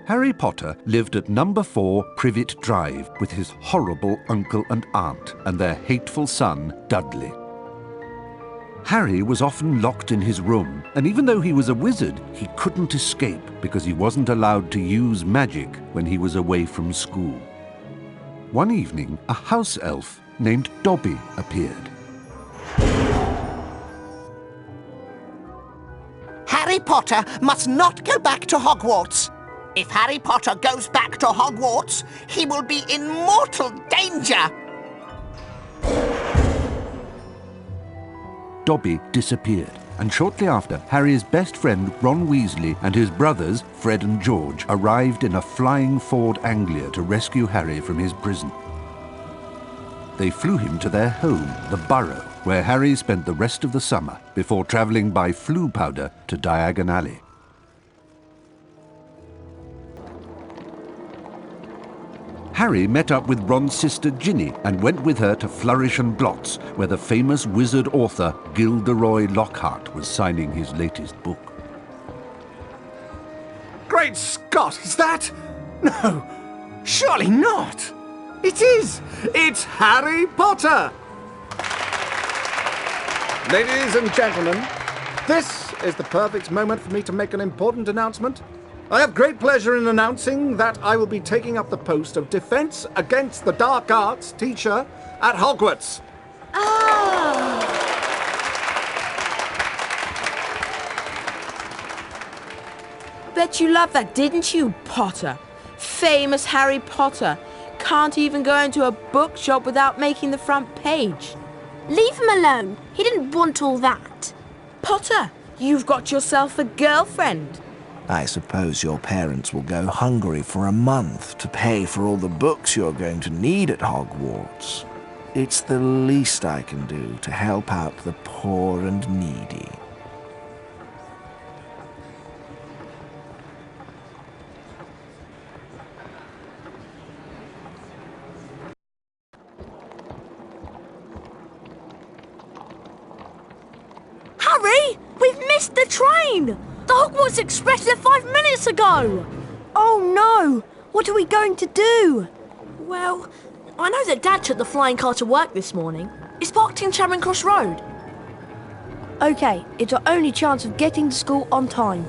Harry Potter lived at number 4 Privet Drive with his horrible uncle and aunt and their hateful son, Dudley. Harry was often locked in his room, and even though he was a wizard, he couldn't escape because he wasn't allowed to use magic when he was away from school. One evening, a house elf named Dobby appeared. Harry Potter must not go back to Hogwarts. If Harry Potter goes back to Hogwarts, he will be in mortal danger. Dobby disappeared, and shortly after, Harry's best friend Ron Weasley and his brothers, Fred and George, arrived in a flying Ford Anglia to rescue Harry from his prison. They flew him to their home, the Burrow, where Harry spent the rest of the summer before travelling by Floo powder to Diagon Alley. Harry met up with Ron's sister Ginny and went with her to Flourish and Blots, where the famous wizard author Gilderoy Lockhart was signing his latest book. Great Scott, is that? No, surely not. It is. It's Harry Potter. Ladies and gentlemen, this is the perfect moment for me to make an important announcement. I have great pleasure in announcing that I will be taking up the post of Defense Against the Dark Arts teacher at Hogwarts. Bet you loved that, didn't you, Potter? Famous Harry Potter. Can't even go into a bookshop without making the front page. Leave him alone. He didn't want all that. Potter, you've got yourself a girlfriend. I suppose your parents will go hungry for a month to pay for all the books you're going to need at Hogwarts. It's the least I can do to help out the poor and needy. Harry, we've missed the train! The Hogwarts Express left 5 minutes ago! Oh no! What are we going to do? Well, I know that Dad took the flying car to work this morning. It's parked in Charing Cross Road. OK, it's our only chance of getting to school on time.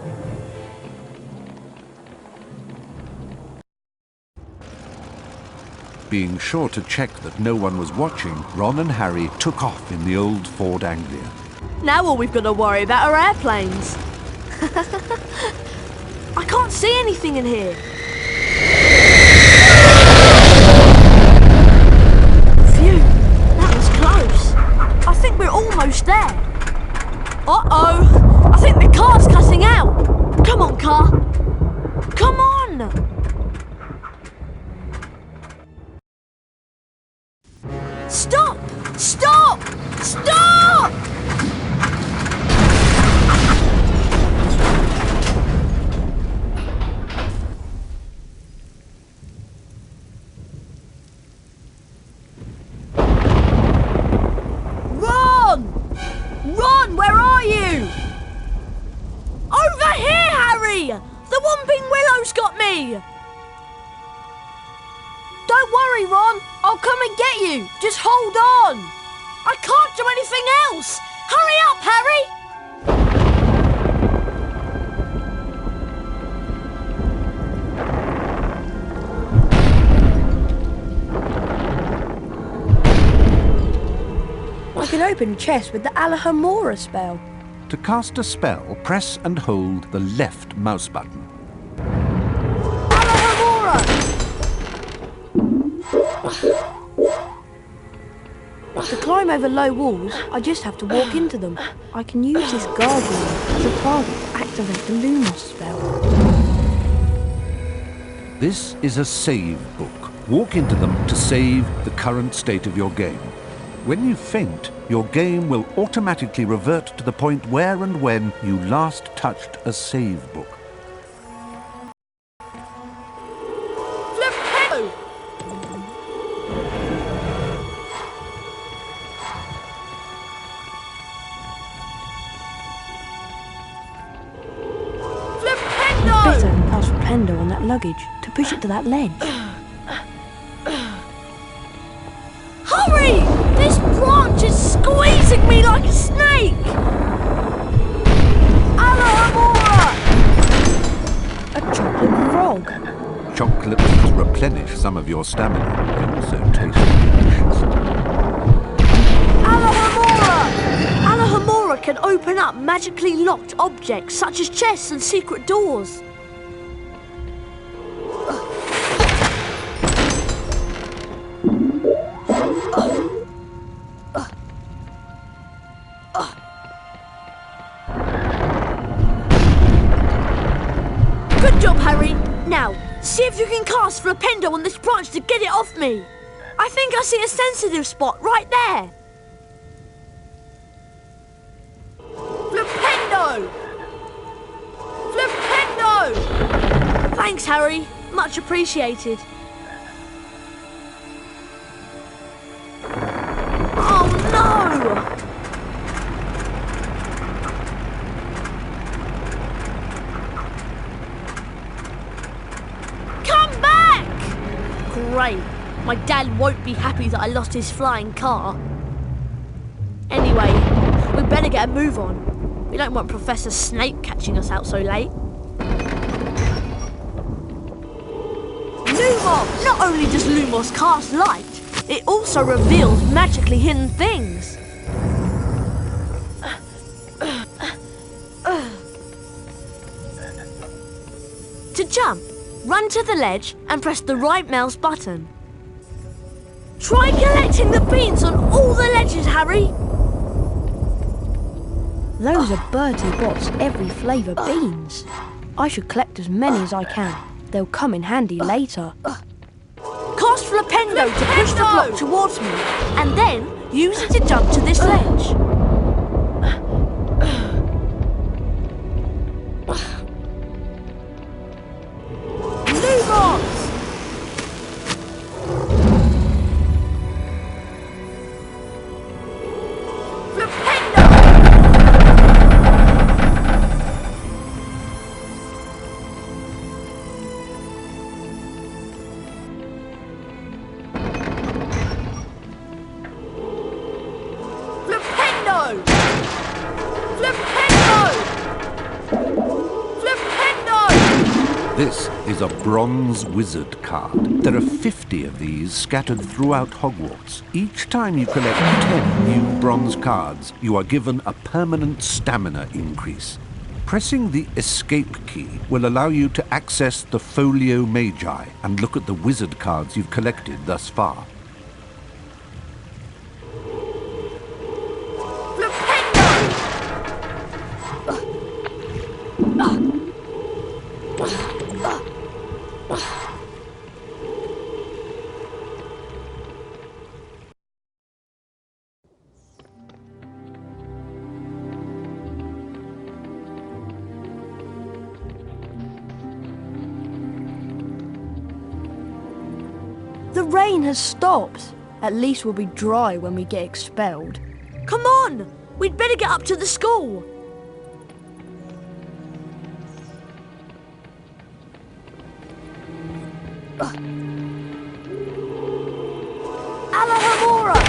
Being sure to check that no one was watching, Ron and Harry took off in the old Ford Anglia. Now all we've got to worry about are airplanes. I can't see anything in here. Phew, that was close. I think we're almost there. Uh-oh, I think the car's cutting out. Come on, car. Come on. Stop! Stop! Stop! Ron, where are you? Over here, Harry! The Whomping Willow's got me! Don't worry, Ron. I'll come and get you. Just hold on. I can't do anything else. Hurry up, Harry! I can open chests with the Alahamora spell. To cast a spell, press and hold the left mouse button. Alahamora! To climb over low walls, I just have to walk into them. I can use this gargoyle as a target to activate the Lumos spell. This is a save book. Walk into them to save the current state of your game. When you faint, your game will automatically revert to the point where and when you last touched a save book. flipendo on that luggage to push it to that ledge. Hurry! This branch is squeezing me like a snake! Alahamora! A chocolate frog. Chocolates replenish some of your stamina. They also taste delicious. Alahamora! Alahamora can open up magically locked objects such as chests and secret doors. Good job, Harry. Now, see if you can cast Flipendo on this branch to get it off me. I think I see a sensitive spot right there. Flipendo! Flipendo! Thanks, Harry. Much appreciated. Oh, no! Come back! Great. My dad won't be happy that I lost his flying car. Anyway, we better get a move on. We don't want Professor Snape catching us out so late. Lumos! Not only does Lumos cast light, it also reveals magically hidden things. To jump, run to the ledge and press the right mouse button. Try collecting the beans on all the ledges, Harry. Those are Bertie Bott's every flavour beans. I should collect as many as I can. They'll come in handy later. Cast Flipendo to push the block towards me, and then use it to jump to this ledge. Lumos! Flipendo! Flipendo! Flipendo! Flipendo! This is a bronze wizard card. There are 50 of these scattered throughout Hogwarts. Each time you collect 10 new bronze cards, you are given a permanent stamina increase. Pressing the escape key will allow you to access the Folio Magi and look at the wizard cards you've collected thus far. The rain has stopped. At least we'll be dry when we get expelled. Come on! We'd better get up to the school. Alahamora!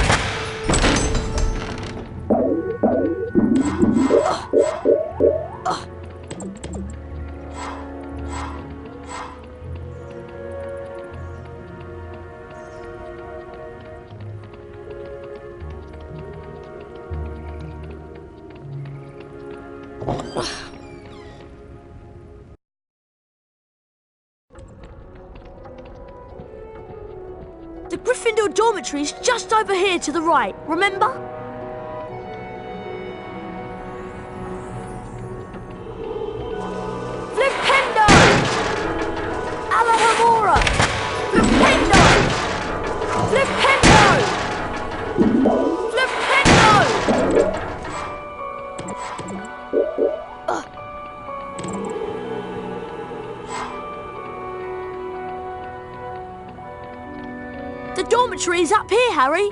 The Gryffindor dormitory is just over here to the right, remember? Flipendo! Alahamora! Flipendo! Flipendo! Flipendo! The dormitory is up here, Harry.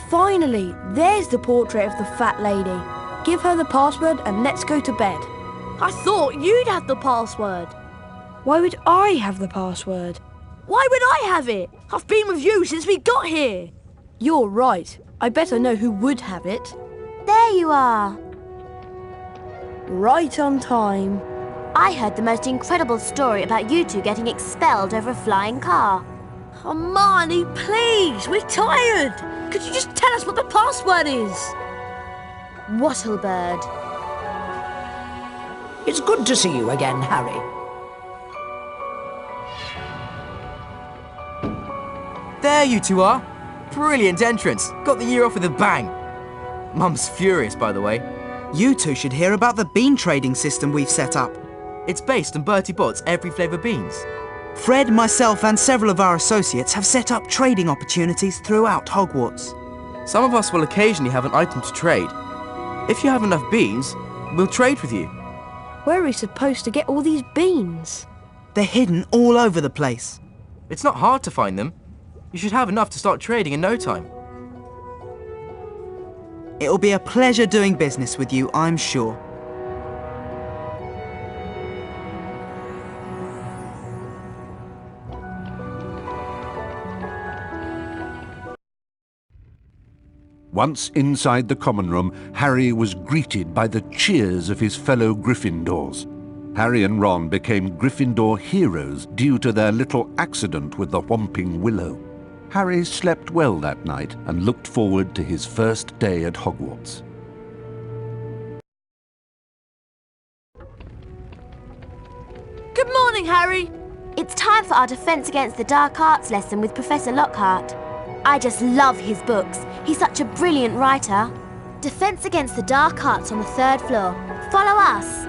Finally, there's the portrait of the fat lady. Give her the password and let's go to bed. I thought you'd have the password. Why would I have the password? Why would I have it? I've been with you since we got here. You're right. I better know who would have it. There you are. Right on time. I heard the most incredible story about you two getting expelled over a flying car. Hermione, please, we're tired. Could you just tell us what the password is? Wattlebird. It's good to see you again, Harry. There you two are. Brilliant entrance. Got the year off with a bang. Mum's furious, by the way. You two should hear about the bean trading system we've set up. It's based on Bertie Bott's every flavour beans. Fred, myself and several of our associates have set up trading opportunities throughout Hogwarts. Some of us will occasionally have an item to trade. If you have enough beans, we'll trade with you. Where are we supposed to get all these beans? They're hidden all over the place. It's not hard to find them. You should have enough to start trading in no time. It'll be a pleasure doing business with you, I'm sure. Once inside the common room, Harry was greeted by the cheers of his fellow Gryffindors. Harry and Ron became Gryffindor heroes due to their little accident with the Whomping Willow. Harry slept well that night and looked forward to his first day at Hogwarts. Good morning, Harry. It's time for our Defence Against the Dark Arts lesson with Professor Lockhart. I just love his books. He's such a brilliant writer. Defence Against the Dark Arts on the 3rd floor. Follow us.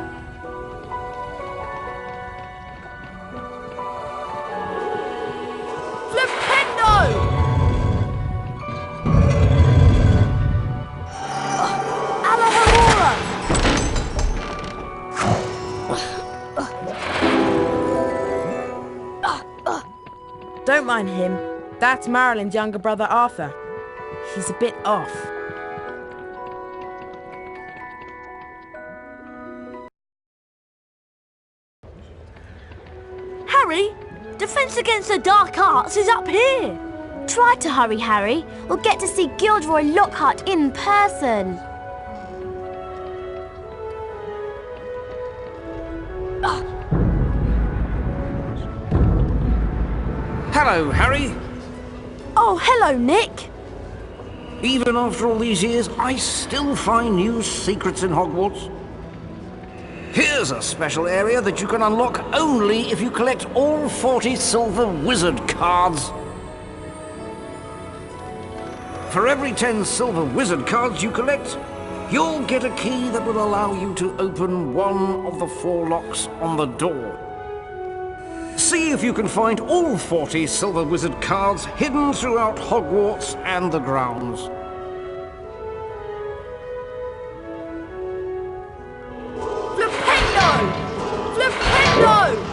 Don't mind him. That's Marilyn's younger brother, Arthur. He's a bit off. Harry, Defence Against the Dark Arts is up here. Try to hurry, Harry. We'll get to see Gilderoy Lockhart in person. Hello, Harry. Oh, hello, Nick. Even after all these years, I still find new secrets in Hogwarts. Here's a special area that you can unlock only if you collect all 40 silver wizard cards. For every 10 silver wizard cards you collect, you'll get a key that will allow you to open one of the 4 locks on the door. See if you can find all 40 silver wizard cards hidden throughout Hogwarts and the grounds. Flipendo! Flipendo!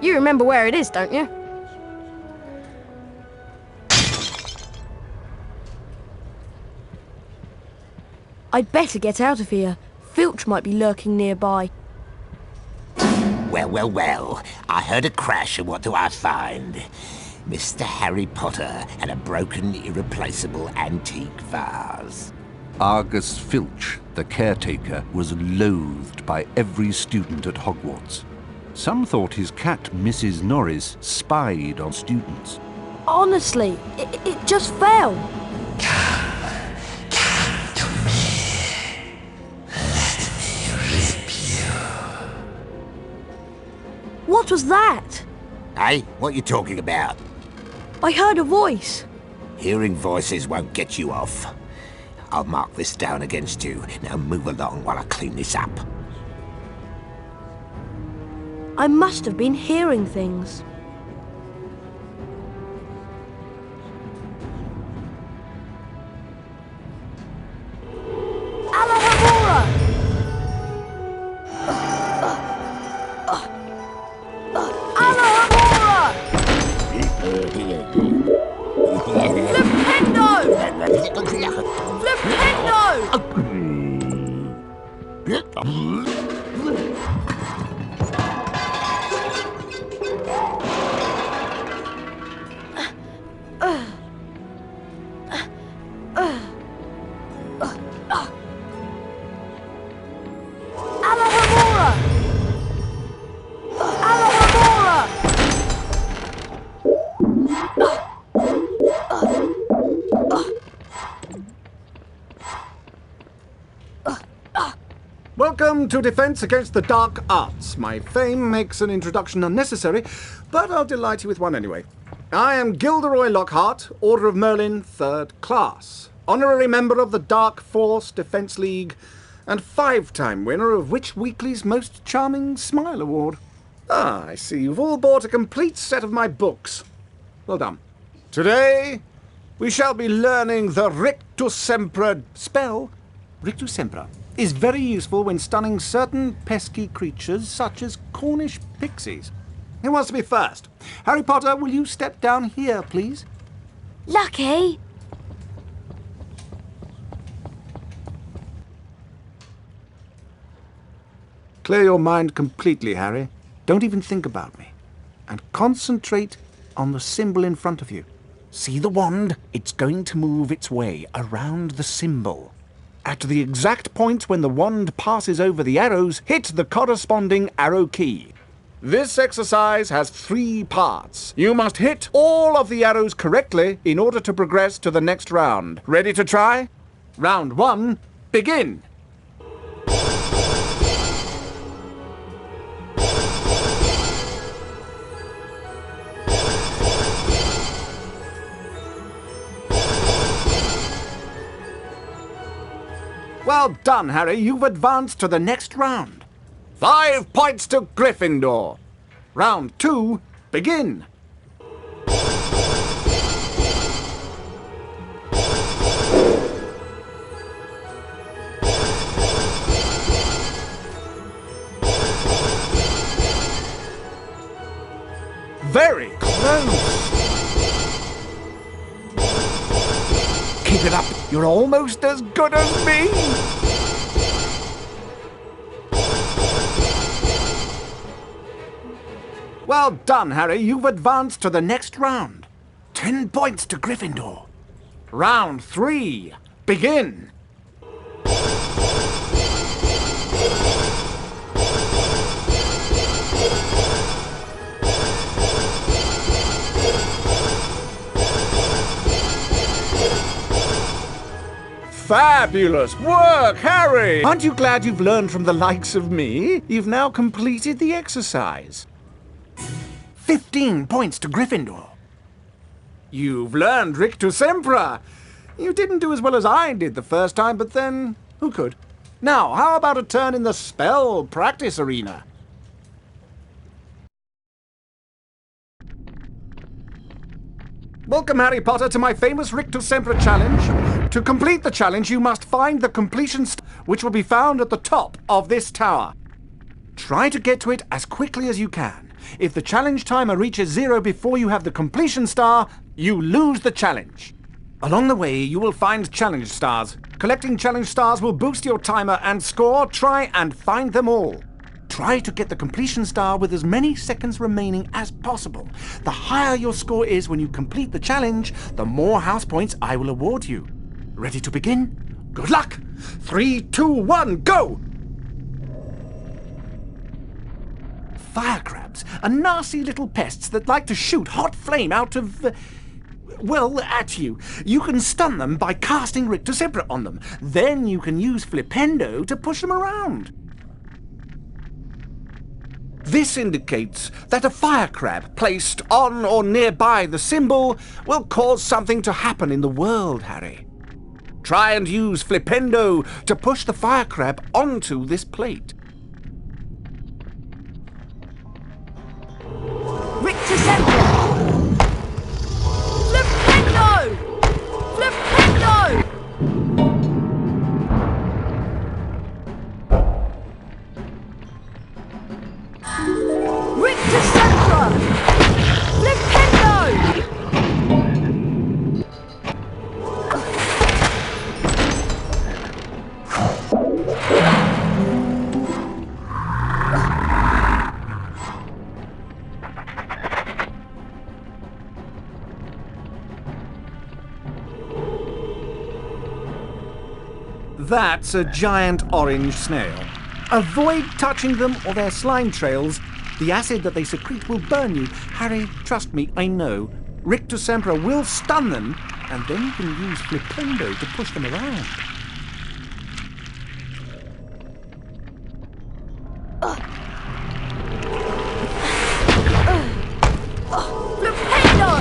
You remember where it is, don't you? I'd better get out of here. Filch might be lurking nearby. Well, well, well. I heard a crash, and what do I find? Mr. Harry Potter and a broken, irreplaceable antique vase. Argus Filch, the caretaker, was loathed by every student at Hogwarts. Some thought his cat, Mrs. Norris, spied on students. Honestly, it just fell. What was that? Hey, what you talking about? I heard a voice. Hearing voices won't get you off. I'll mark this down against you. Now move along while I clean this up. I must have been hearing things. Welcome to Defense Against the Dark Arts. My fame makes an introduction unnecessary, but I'll delight you with one anyway. I am Gilderoy Lockhart, Order of Merlin, 3rd Class, honorary member of the Dark Force Defense League, and 5-time winner of Witch Weekly's Most Charming Smile Award. Ah, I see you've all bought a complete set of my books. Well done. Today, we shall be learning the Rictus Sempra spell. Rictus Sempra is very useful when stunning certain pesky creatures such as Cornish pixies. Who wants to be first? Harry Potter, will you step down here, please? Lucky! Clear your mind completely, Harry. Don't even think about me. And concentrate on the symbol in front of you. See the wand? It's going to move its way around the symbol. At the exact point when the wand passes over the arrows, hit the corresponding arrow key. This exercise has 3 parts. You must hit all of the arrows correctly in order to progress to the next round. Ready to try? Round 1, begin! Well done, Harry. You've advanced to the next round. 5 points to Gryffindor. Round 2, begin. Very close. Keep it up. You're almost as good as me. Well done, Harry. You've advanced to the next round. 10 points to Gryffindor. Round 3, begin. Fabulous work, Harry! Aren't you glad you've learned from the likes of me? You've now completed the exercise. 15 points to Gryffindor. You've learned Rictus Sempra. You didn't do as well as I did the first time, but then, who could? Now, how about a turn in the spell practice arena? Welcome, Harry Potter, to my famous Rictus Sempra challenge. To complete the challenge, you must find the completion star, which will be found at the top of this tower. Try to get to it as quickly as you can. If the challenge timer reaches 0 before you have the completion star, you lose the challenge. Along the way, you will find challenge stars. Collecting challenge stars will boost your timer and score. Try and find them all. Try to get the completion star with as many seconds remaining as possible. The higher your score is when you complete the challenge, the more house points I will award you. Ready to begin? Good luck! 3, 2, 1, go! Fire crabs are nasty little pests that like to shoot hot flame out of, well, at you. You can stun them by casting Rictus Sempra on them. Then you can use Flipendo to push them around. This indicates that a fire crab placed on or nearby the symbol will cause something to happen in the world, Harry. Try and use Flipendo to push the fire crab onto this plate. That's a giant orange snail. Avoid touching them or their slime trails. The acid that they secrete will burn you. Harry, trust me, I know. Rictus Sempra will stun them, and then you can use Flipendo to push them around. Flipendo!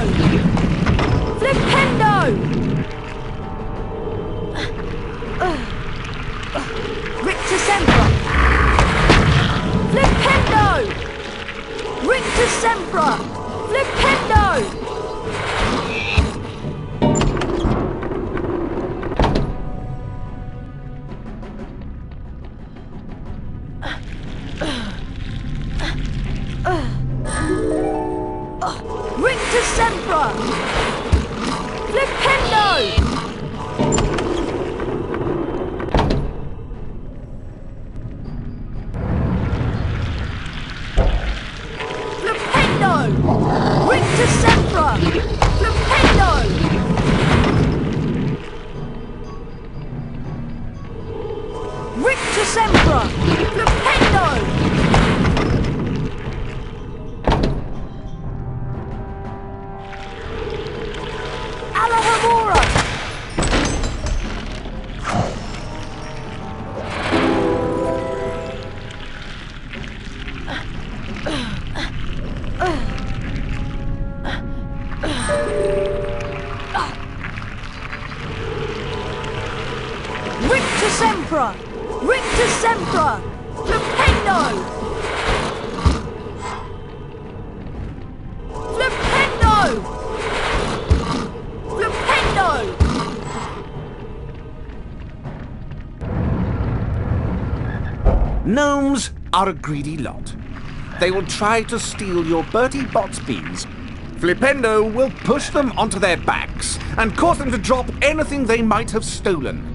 Flipendo! Rictus Sempra! Flipendo! Rictus Sempra! Flipendo! Rictus Sempra! Flipendo! Flipendo! Rictus Sempra! Flipendo! Rictus Sempra! Flipendo! Alahamora! Rictus Sempra! Rictus Sempra! Flipendo! Flipendo! Flipendo! Gnomes are a greedy lot. They will try to steal your Bertie Bott's beans. Flipendo will push them onto their backs and cause them to drop anything they might have stolen.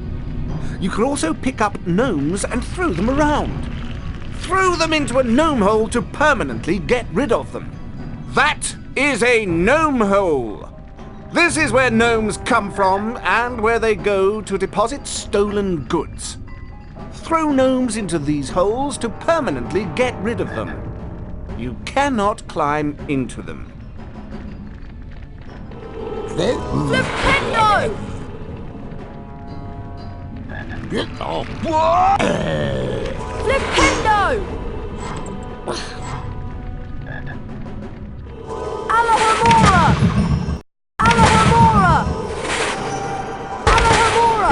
You can also pick up gnomes and throw them around. Throw them into a gnome hole to permanently get rid of them. That is a gnome hole. This is where gnomes come from and where they go to deposit stolen goods. Throw gnomes into these holes to permanently get rid of them. You cannot climb into them. Flipendo! Flipendo! Alahamora! Alahamora! Alahamora!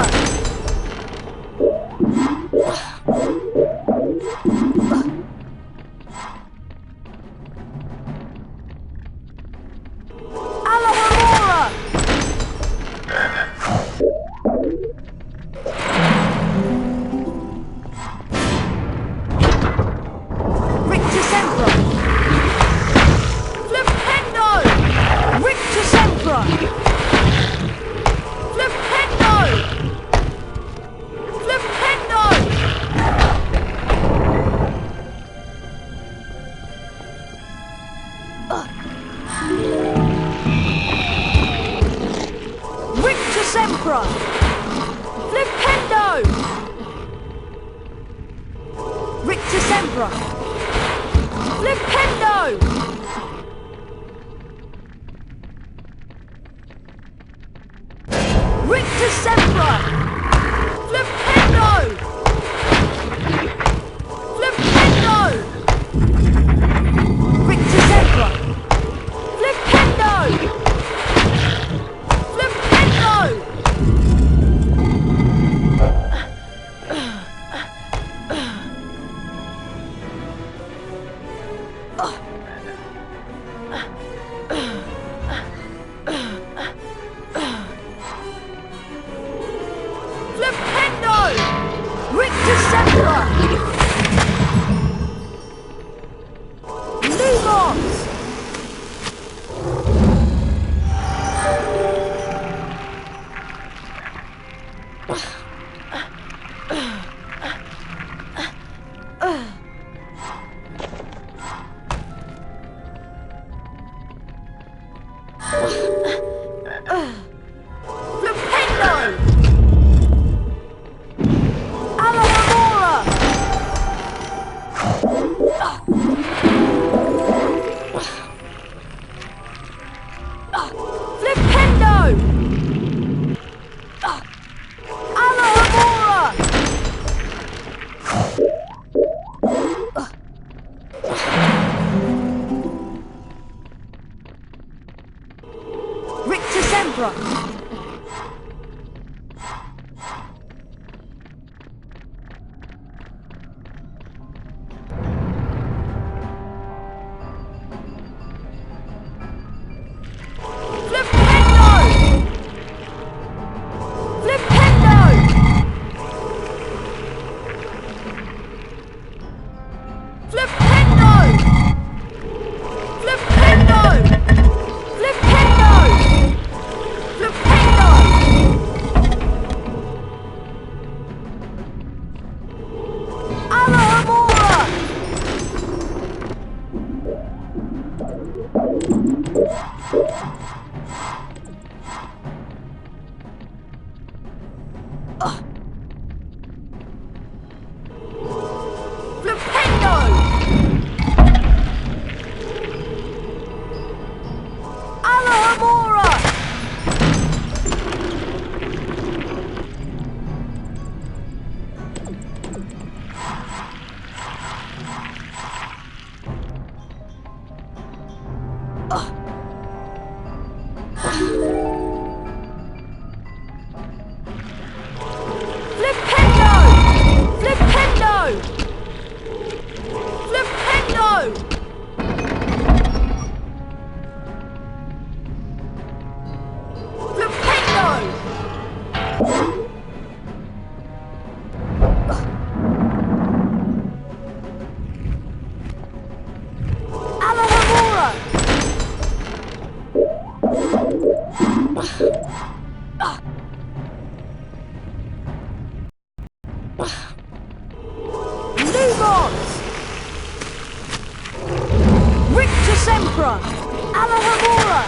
Alahamora! Rictus Sempra! Flipendo! Rictus Sempra! Flipendo! Flipendo! Rictus Sempra! Flipendo! Rictus Sempra! Flipendo! Rictus Sempra! Flipendo! Flipendo! Rictus Sempra! Flipendo! Flipendo! Flipendo! Rictus Sempra! Lumos! Flipendo! Flipendo! Alahamora! Flipendo! Flipendo! Flipendo! Alahamora! Lumos! Rictus Sempra! Alahamora!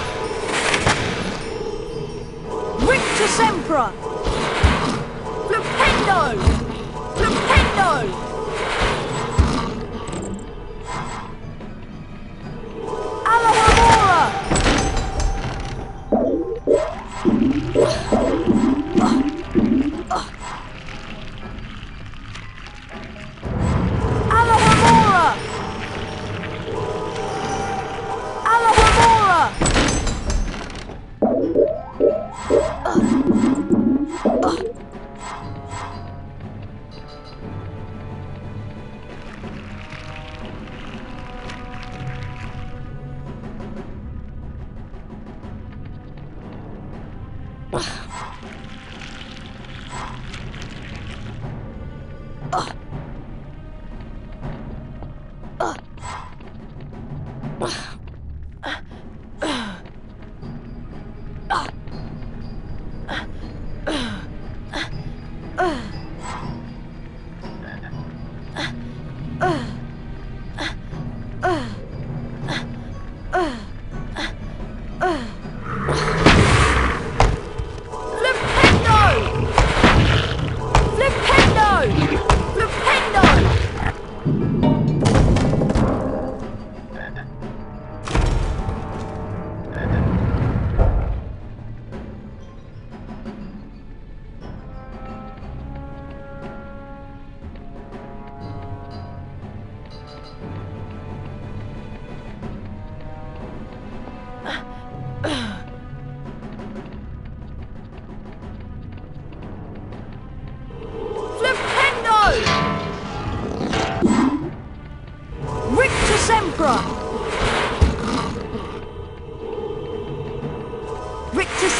Rictus Sempra! Flipendo! Flipendo! Alahamora! Alahamora! Alahamora! Sempra! Rictus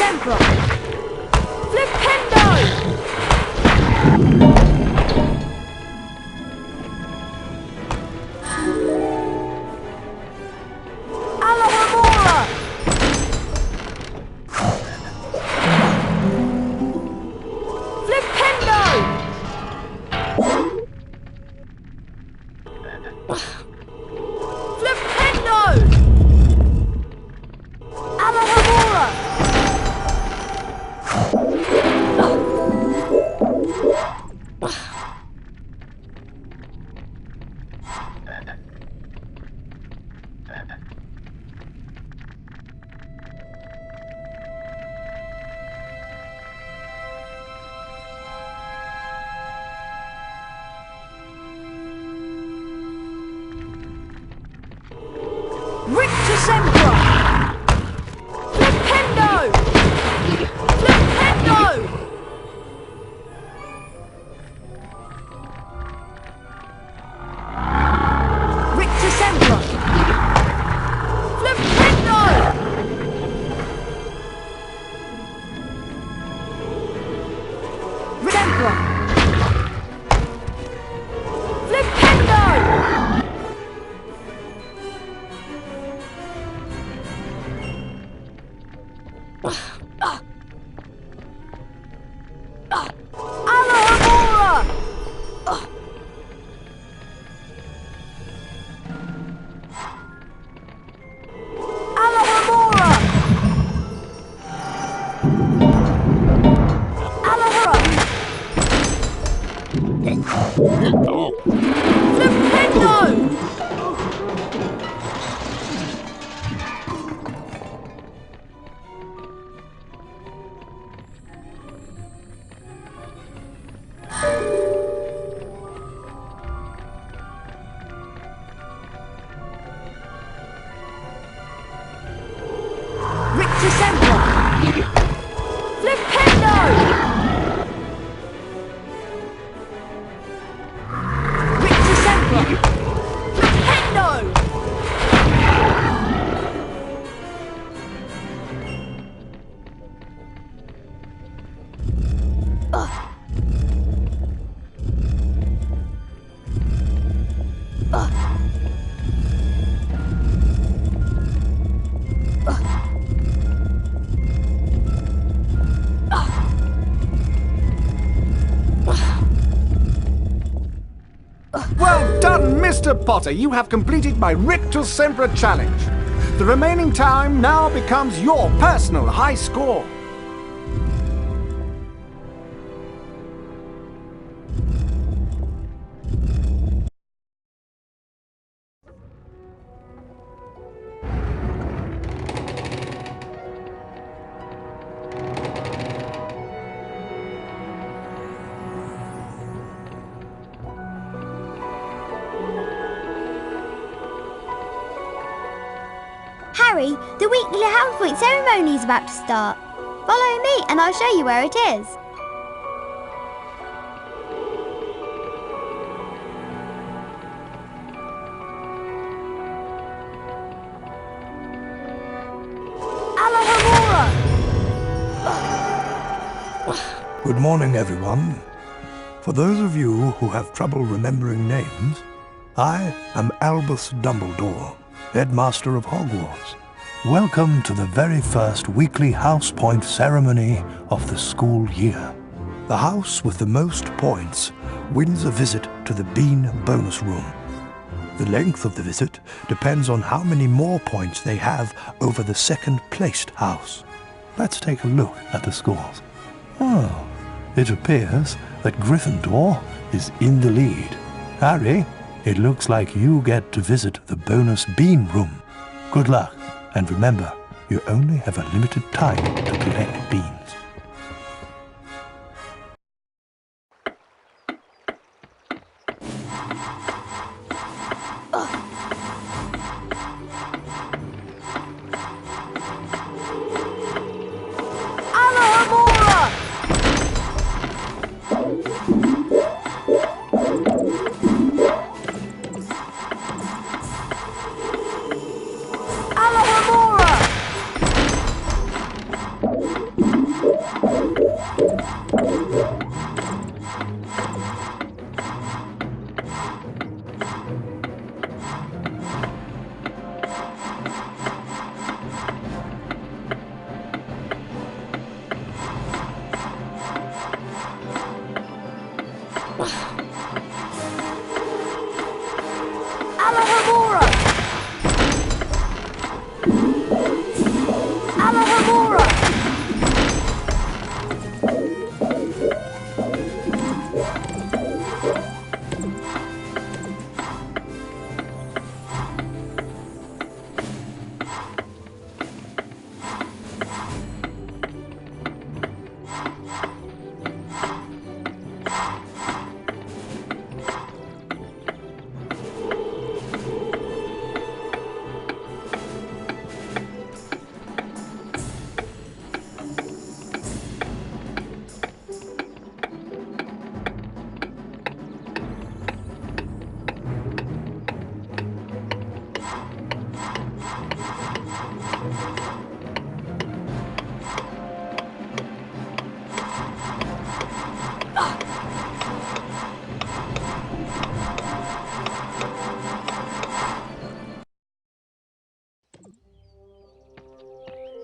Sempra! Flipendo! Alahamora! Rictus Sempra! Flipendo! Flipendo! Well done, Mr. Potter. You have completed my Rictus Sempra challenge. The remaining time now becomes your personal high score. Harry, the weekly house point ceremony is about to start. Follow me and I'll show you where it is. Good morning, everyone. For those of you who have trouble remembering names, I am Albus Dumbledore, Headmaster of Hogwarts. Welcome to the very first weekly house point ceremony of the school year. The house with the most points wins a visit to the Bean bonus room. The length of the visit depends on how many more points they have over the second-placed house. Let's take a look at the scores. Oh, it appears that Gryffindor is in the lead. Harry, it looks like you get to visit the bonus Bean room. Good luck, and remember, you only have a limited time to collect beans.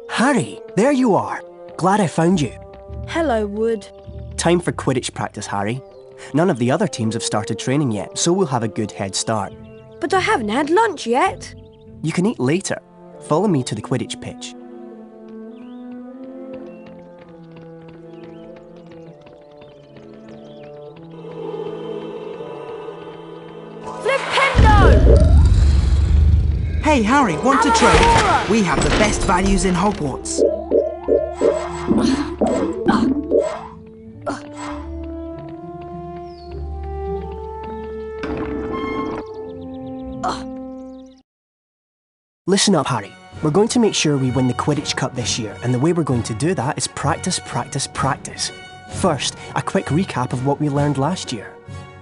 Harry, there you are. Glad I found you. Hello, Wood. Time for Quidditch practice, Harry. None of the other teams have started training yet, so we'll have a good head start. But I haven't had lunch yet. You can eat later. Follow me to the Quidditch pitch. Hey, Harry, want to trade? We have the best values in Hogwarts. Listen up, Harry. We're going to make sure we win the Quidditch Cup this year, and the way we're going to do that is practice, practice, practice. First, a quick recap of what we learned last year.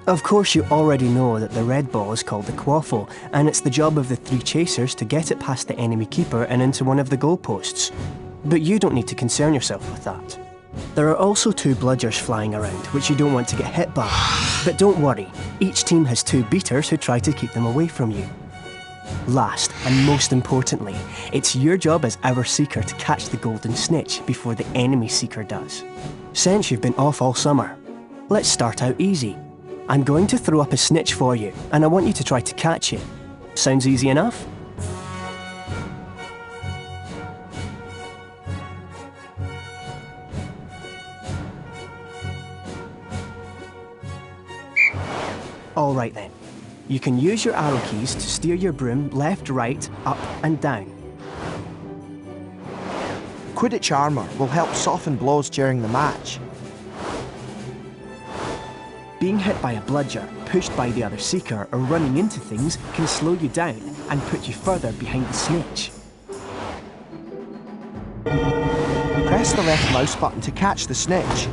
Of course, you already know that the red ball is called the quaffle, and it's the job of the 3 chasers to get it past the enemy keeper and into one of the goalposts. But you don't need to concern yourself with that. There are also 2 bludgers flying around, which you don't want to get hit by. But don't worry, each team has 2 beaters who try to keep them away from you. Last, and most importantly, it's your job as our seeker to catch the golden snitch before the enemy seeker does. Since you've been off all summer, let's start out easy. I'm going to throw up a snitch for you, and I want you to try to catch it. Sounds easy enough? Alright then. You can use your arrow keys to steer your broom left, right, up and down. Quidditch armour will help soften blows during the match. Being hit by a bludger, pushed by the other seeker, or running into things can slow you down and put you further behind the snitch. Press the left mouse button to catch the snitch.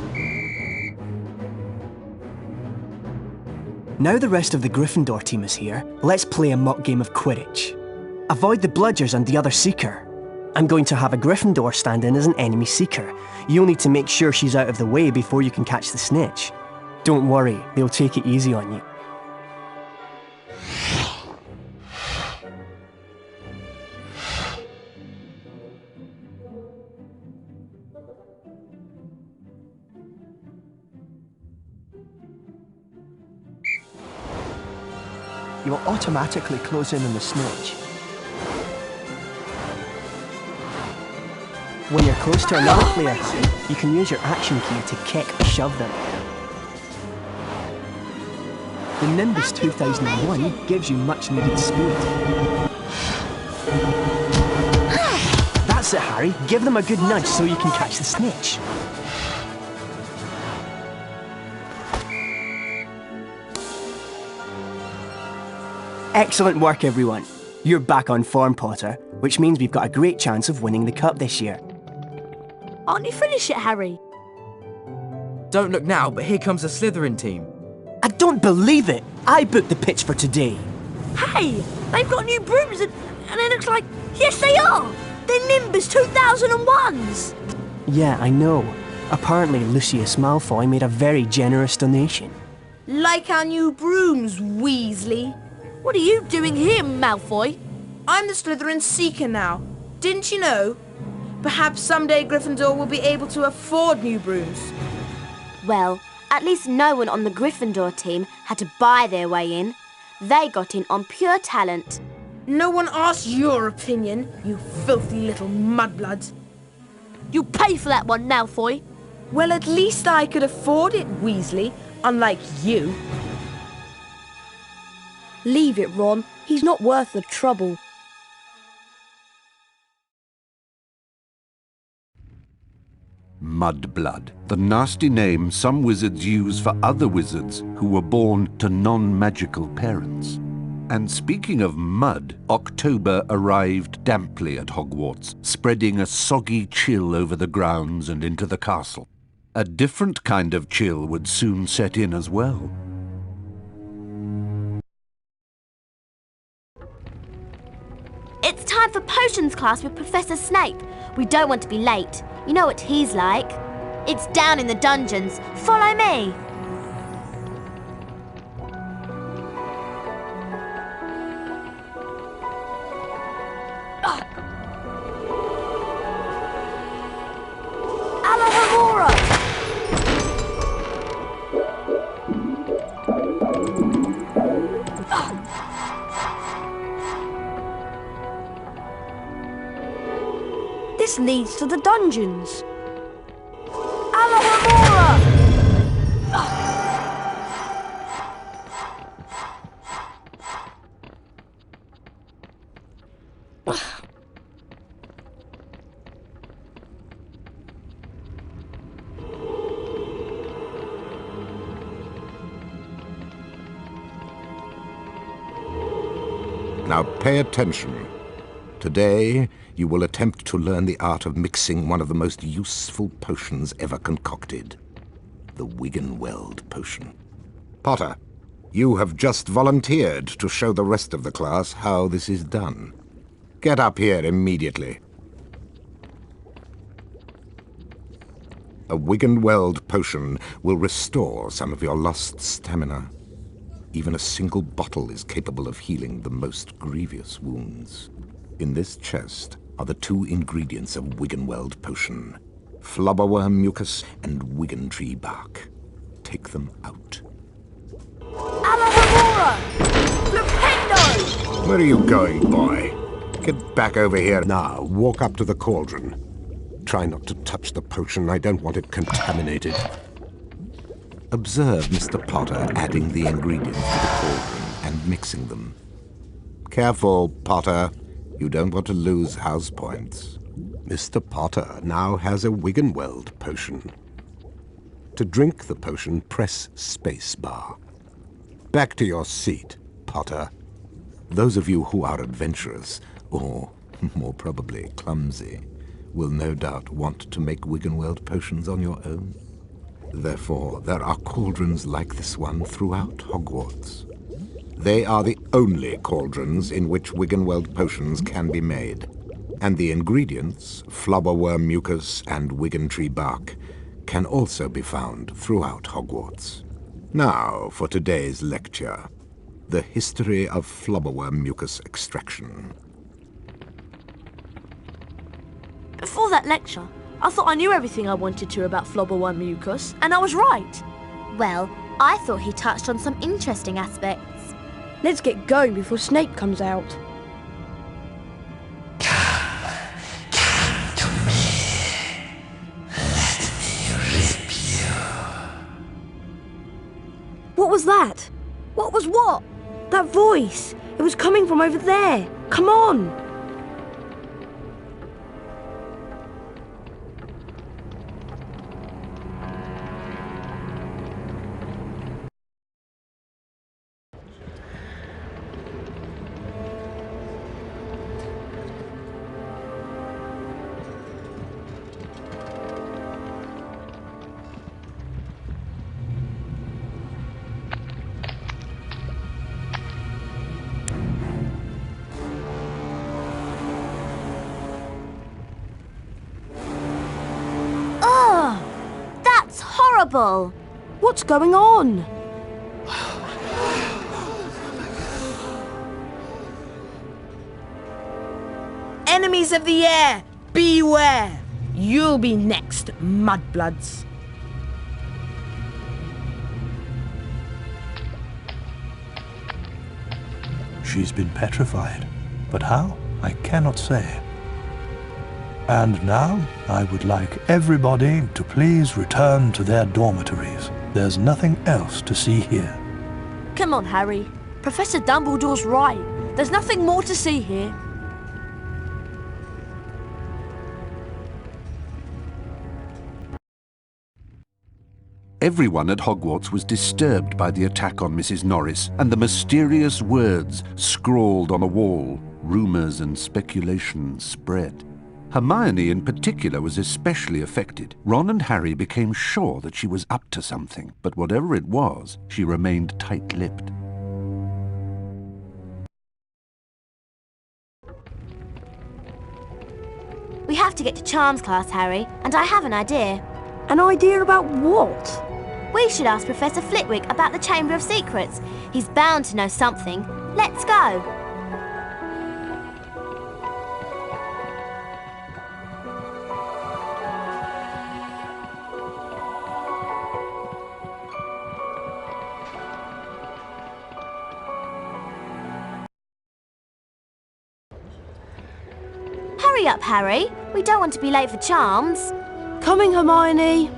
Now the rest of the Gryffindor team is here, let's play a mock game of Quidditch. Avoid the bludgers and the other seeker. I'm going to have a Gryffindor stand in as an enemy seeker. You'll need to make sure she's out of the way before you can catch the snitch. Don't worry, they'll take it easy on you. You will automatically close in on the snitch. When you're close to another player, you can use your action key to kick or shove them. The Nimbus 2001 gives you much needed speed. That's it, Harry. Give them a good nudge so you can catch the snitch. Excellent work, everyone. You're back on form, Potter, which means we've got a great chance of winning the cup this year. Aren't you finished yet, Harry? Don't look now, but here comes the Slytherin team. I don't believe it! I booked the pitch for today. Hey, they've got new brooms and it looks like... Yes, they are! They're Nimbus 2001s! Yeah, I know. Apparently Lucius Malfoy made a very generous donation. Like our new brooms, Weasley. What are you doing here, Malfoy? I'm the Slytherin Seeker now. Didn't you know? Perhaps someday Gryffindor will be able to afford new brooms. Well, at least no one on the Gryffindor team had to buy their way in. They got in on pure talent. No one asked your opinion, you filthy little mudblood. You pay for that one, Malfoy. Well, at least I could afford it, Weasley, unlike you. Leave it, Ron. He's not worth the trouble. Mudblood, the nasty name some wizards use for other wizards who were born to non-magical parents. And speaking of mud, October arrived damply at Hogwarts, spreading a soggy chill over the grounds and into the castle. A different kind of chill would soon set in as well. It's time for potions class with Professor Snape. We don't want to be late. You know what he's like. It's down in the dungeons. Follow me. This leads to the dungeons. Now pay attention. Today, you will attempt to learn the art of mixing one of the most useful potions ever concocted. The Wiggenweld potion. Potter, you have just volunteered to show the rest of the class how this is done. Get up here immediately. A Wiggenweld potion will restore some of your lost stamina. Even a single bottle is capable of healing the most grievous wounds. In this chest are the 2 ingredients of Wiggenweld potion: flubberworm mucus and wiggentree bark. Take them out. Where are you going, boy? Get back over here. Now, walk up to the cauldron. Try not to touch the potion. I don't want it contaminated. Observe Mr. Potter adding the ingredients to the cauldron and mixing them. Careful, Potter. You don't want to lose house points. Mr. Potter now has a Wiggenweld potion. To drink the potion, press spacebar. Back to your seat, Potter. Those of you who are adventurous, or more probably clumsy, will no doubt want to make Wiggenweld potions on your own. Therefore, there are cauldrons like this one throughout Hogwarts. They are the only cauldrons in which Wiggenweld potions can be made, and the ingredients, flubberworm mucus and wiggentree bark, can also be found throughout Hogwarts. Now for today's lecture, the history of flubberworm mucus extraction. Before that lecture, I thought I knew everything I wanted to about flubberworm mucus, and I was right. Well, I thought he touched on some interesting aspects. Let's get going before Snape comes out. What was that? What was what? That voice. It was coming from over there. Come on. Horrible! What's going on? Enemies of the air, beware! You'll be next, mudbloods. She's been petrified, but how? I cannot say. And now, I would like everybody to please return to their dormitories. There's nothing else to see here. Come on, Harry. Professor Dumbledore's right. There's nothing more to see here. Everyone at Hogwarts was disturbed by the attack on Mrs. Norris and the mysterious words scrawled on a wall. Rumours and speculation spread. Hermione in particular was especially affected. Ron and Harry became sure that she was up to something, but whatever it was, she remained tight-lipped. We have to get to Charms class, Harry, and I have an idea. An idea about what? We should ask Professor Flitwick about the Chamber of Secrets. He's bound to know something. Let's go. Hurry up, Harry. We don't want to be late for Charms. Coming, Hermione.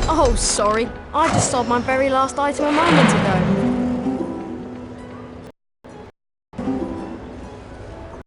Oh, sorry. I just sold my very last item a moment ago.